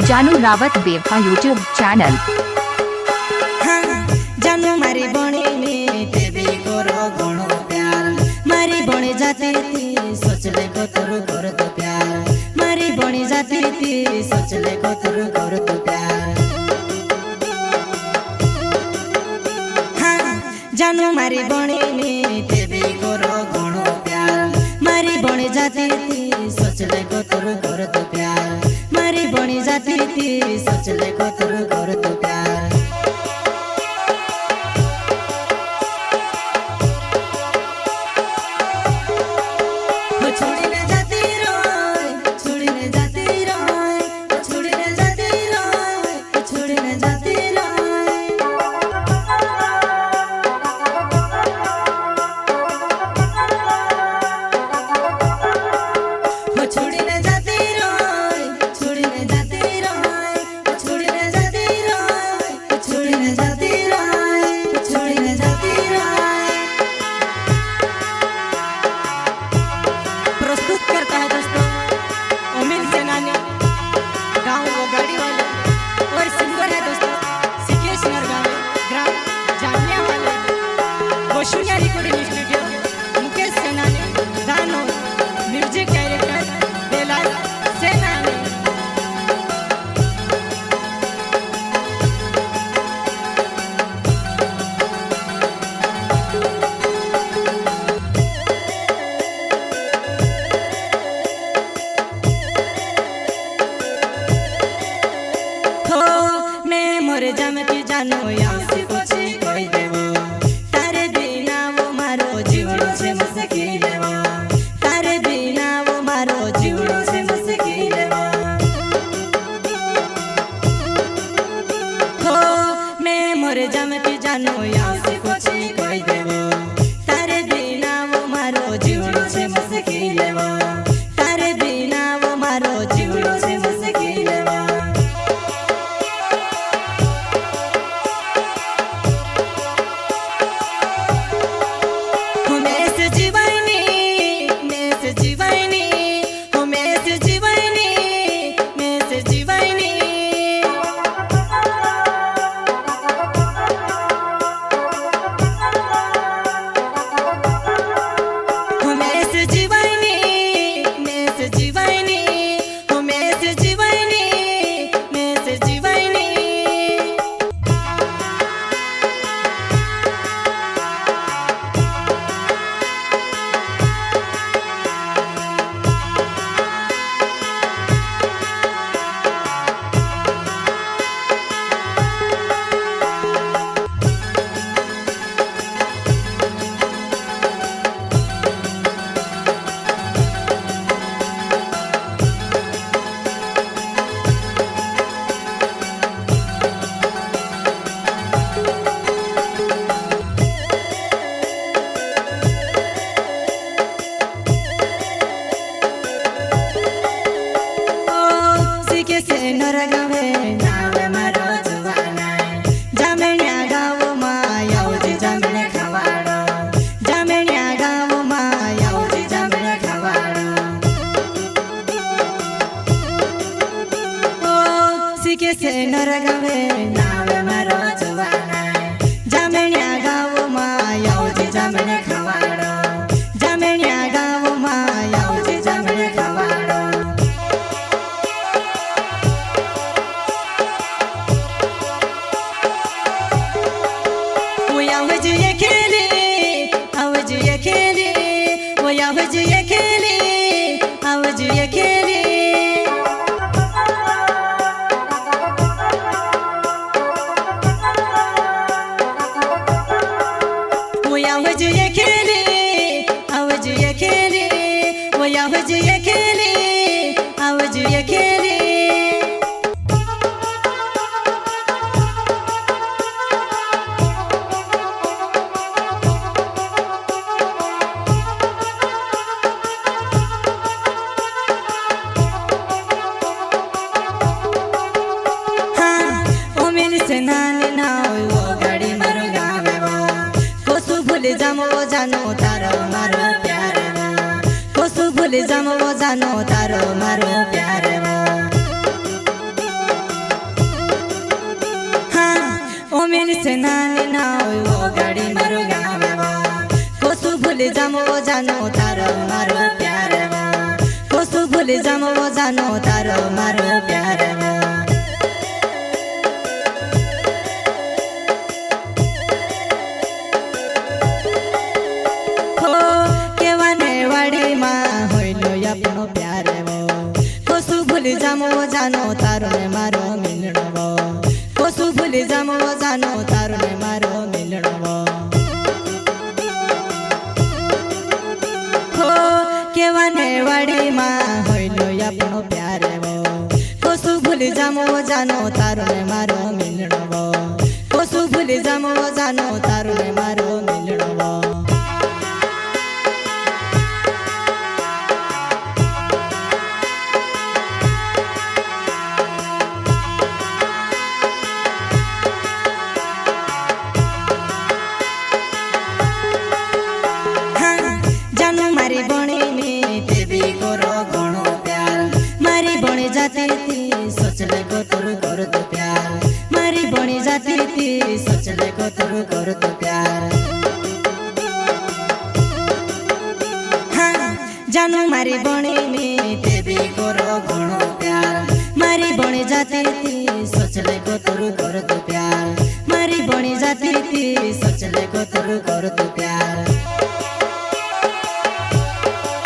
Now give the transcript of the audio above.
जानू रावत बेवफा YouTube channel. जानू मारी बणी में तेबी करो घणो प्यार, मारी बणी जाती थी सोचले को तोर कर तो प्यार, मारी बणी जाती थी सोचले को तोर कर तो प्यार। जानू मारी बणी में तेबी करो घणो प्यार, मारी बणी जाती थी सोचले को तोर कर तो प्यार, मारी बणी जाती थी सोचले को तोर कर तो प्यार। जानू आंसी पूछे कोई देवो, तारे बिना वो मारो जीवनो से मुश्किल वो, तारे बिना वो मारो जीवनो से मुश्किल वो। हो मैं मोर जमती जानू आंसी पूछे कोई देवो, तारे बिना वो मारो जीवनो से मुश्किल वो, तारे बिना वो मारो जीवनो से मुश्किल वो। से नरगवे नावे मारो जवाना, जामण्या गाव मां आवजे जामणे खवाड़ो, जामण्या गाव मां आवजे जामणे खवाड़ो। वो आवजे ये खेले, आवजे ये खेले, वो आवजे ये खेले, आवजे ये खेले। आवाज ये खेले, आवाज ये खेले, वो आवाज ये खेले, आवाज ये खेले। हाँ, ओ मेरी से नानी ना वो गाड़ी मारो गावे वो, कोसु भूल जामो जानो तारो मारो प्यार वो, कोसु भूल जामो जानो तारो मारो प्यार वो। उमेर से नानी ना होय वो गाड़ी मारो गावे वो कोसु भूल जामो वो जानो तारो मारो प्यार वो कोसु भूल जामो वो जानो तारो मारो प्यार वो हो केवाने वाड़ी मां होइलो अपनो प्यार वो कोसु भूल जामो वो जानो तारो ने मारो मिलणो वो कोसु भूल जामो वो जानो तारो ने मारो मिलणो वो हो केवाने वाड़ी मां होइलो अपनो प्यार वो कोसु भूल जामो वो जानो तारो ने मारो मिलणो वो कोसु भूल जामो वो जानो तारो ने मारो मिलणो वो मारी बणी में तेबी करो घणो प्यार मारी बणी जाती थी सोचले को तोर कर तो प्यार मारी बणी जाती थी सोचले को तोर कर तो प्यार हाँ जानू मारी बणी में तेबी करो घणो प्यार मारी बणी जाती थी सोचले को तोर कर तो प्यार मारी बणी जाती थी सोचले को तोर कर तो प्यार